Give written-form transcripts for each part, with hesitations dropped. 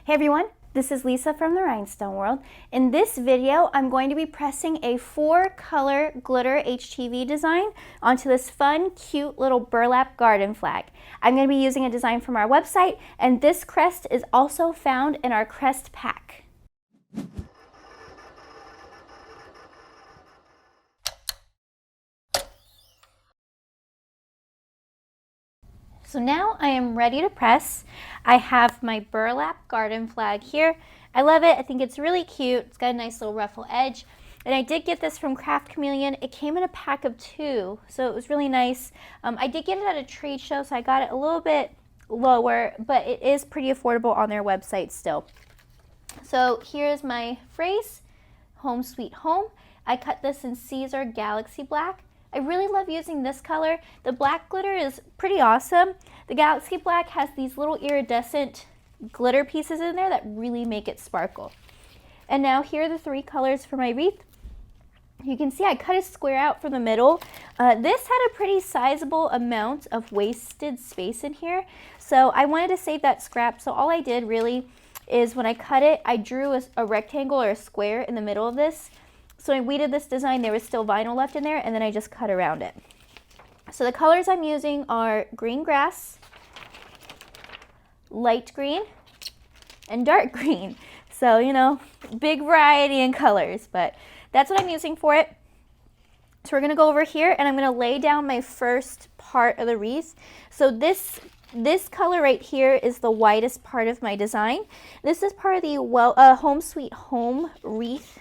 Hey everyone, this is Lisa from the Rhinestone World. In this video, I'm going to be pressing a 4-color glitter HTV design onto this fun, cute little burlap garden flag. I'm going to be using a design from our website, and this crest is also found in our crest pack. So now I am ready to press. I have my burlap garden flag here. I love it. I think it's really cute. It's got a nice little ruffle edge. And I did get this from Craft Chameleon. It came in a pack of 2, so it was really nice. I did get it at a trade show, so I got it a little bit lower, but it is pretty affordable on their website still. So here's my phrase, Home Sweet Home. I cut this in Siser Galaxy Black. I really love using this color. The black glitter is pretty awesome. The Galaxy Black has these little iridescent glitter pieces in there that really make it sparkle. And now here are the 3 colors for my wreath. You can see I cut a square out from the middle. This had a pretty sizable amount of wasted space in here, so I wanted to save that scrap. So all I did really is when I cut it, I drew a rectangle or a square in the middle of this. So when we did this design, there was still vinyl left in there, and then I just cut around it. So the colors I'm using are green grass, light green, and dark green. So, you know, big variety in colors, but that's what I'm using for it. So we're gonna go over here, and I'm gonna lay down my first part of the wreath. So this color right here is the widest part of my design. This is part of the Home Sweet Home wreath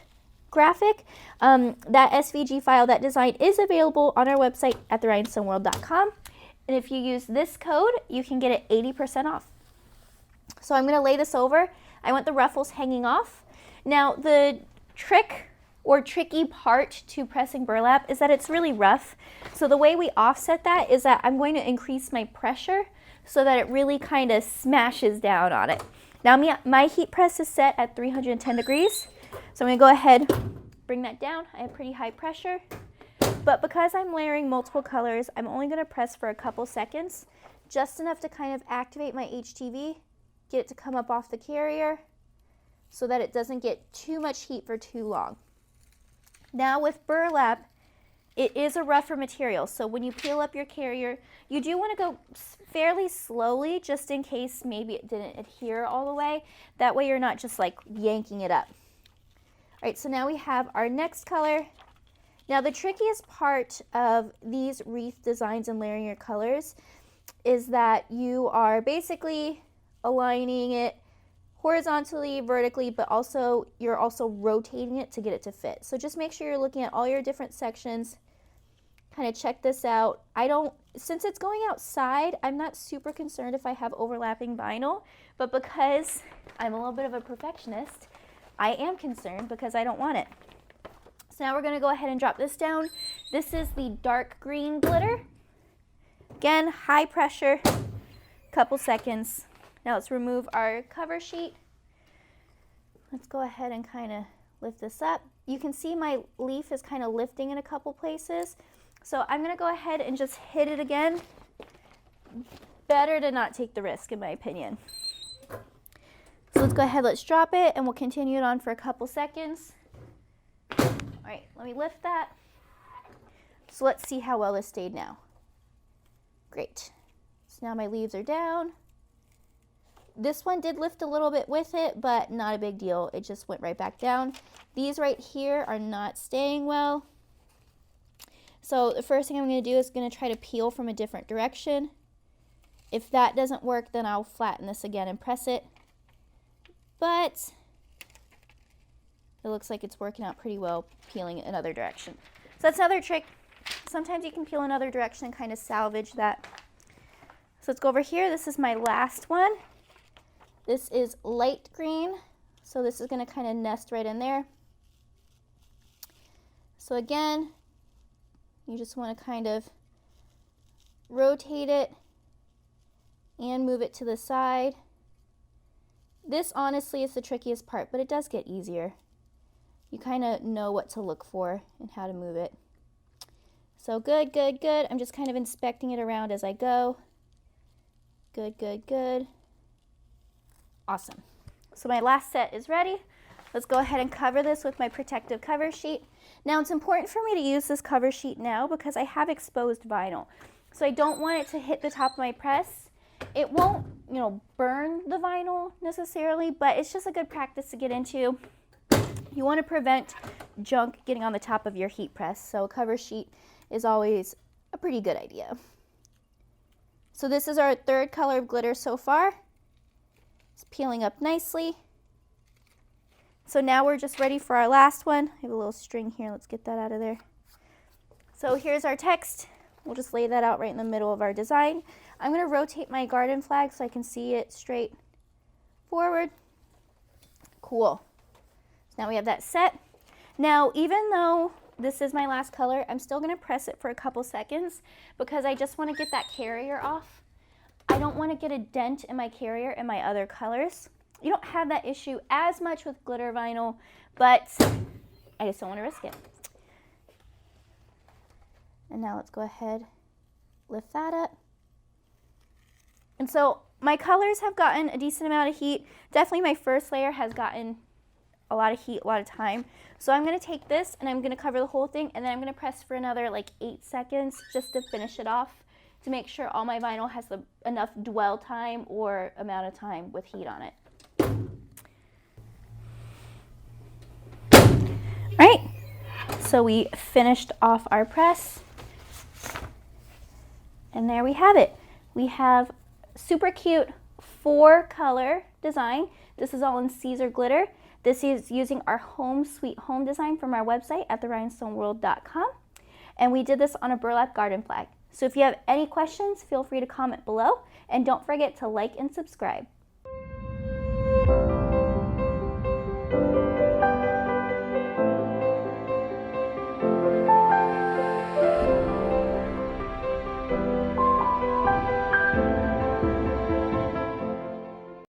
graphic. That SVG file, that design is available on our website at therhinestoneworld.com. And if you use this code, you can get it 80% off. So I'm going to lay this over. I want the ruffles hanging off. Now the tricky part to pressing burlap is that it's really rough. So the way we offset that is that I'm going to increase my pressure so that it really kind of smashes down on it. Now my heat press is set at 310 degrees. So I'm going to go ahead, bring that down. I have pretty high pressure, but because I'm layering multiple colors, I'm only going to press for a couple seconds, just enough to kind of activate my HTV, get it to come up off the carrier so that it doesn't get too much heat for too long. Now with burlap, it is a rougher material, so when you peel up your carrier, you do want to go fairly slowly just in case maybe it didn't adhere all the way. That way you're not just like yanking it up. All right, so now we have our next color. Now the trickiest part of these wreath designs and layering your colors is that you are basically aligning it horizontally, vertically, but also you're also rotating it to get it to fit. So just make sure you're looking at all your different sections. Kind of check this out. Since it's going outside, I'm not super concerned if I have overlapping vinyl, but because I'm a little bit of a perfectionist, I am concerned because I don't want it. So now we're going to go ahead and drop this down. This is the dark green glitter. Again, high pressure, couple seconds. Now let's remove our cover sheet. Let's go ahead and kind of lift this up. You can see my leaf is kind of lifting in a couple places. So I'm going to go ahead and just hit it again. Better to not take the risk, in my opinion. So let's go ahead, let's drop it, and we'll continue it on for a couple seconds. All right, let me lift that. So let's see how well this stayed now. Great. So now my leaves are down. This one did lift a little bit with it, but not a big deal. It just went right back down. These right here are not staying well. So the first thing I'm going to do is going to try to peel from a different direction. If that doesn't work, then I'll flatten this again and press it. But it looks like it's working out pretty well peeling it another direction. So that's another trick. Sometimes you can peel another direction and kind of salvage that. So let's go over here. This is my last one. This is light green. So this is going to kind of nest right in there. So again, you just want to kind of rotate it and move it to the side. This honestly is the trickiest part, but it does get easier. You kind of know what to look for and how to move it. So good, good, good. I'm just kind of inspecting it around as I go. Good, good, good. Awesome. So my last set is ready. Let's go ahead and cover this with my protective cover sheet. Now it's important for me to use this cover sheet now because I have exposed vinyl. So I don't want it to hit the top of my press. It won't, burn the vinyl necessarily, but it's just a good practice to get into. You want to prevent junk getting on the top of your heat press, so a cover sheet is always a pretty good idea. So this is our third color of glitter so far. It's peeling up nicely. So now we're just ready for our last one. I have a little string here. Let's get that out of there. So here's our text. We'll just lay that out right in the middle of our design. I'm going to rotate my garden flag so I can see it straight forward. Cool. So now we have that set. Now, even though this is my last color, I'm still going to press it for a couple seconds because I just want to get that carrier off. I don't want to get a dent in my carrier in my other colors. You don't have that issue as much with glitter vinyl, but I just don't want to risk it. And now let's go ahead, lift that up. And so my colors have gotten a decent amount of heat. Definitely my first layer has gotten a lot of heat, a lot of time. So I'm going to take this and I'm going to cover the whole thing, and then I'm going to press for another like 8 seconds just to finish it off to make sure all my vinyl has enough dwell time or amount of time with heat on it. Right, so we finished off our press, and there we have it. We have super cute 4-color design. This is all in Siser Glitter. This is using our Home Sweet Home design from our website at therhinestoneworld.com, and we did this on a burlap garden flag. So if you have any questions, feel free to comment below, and don't forget to like and subscribe.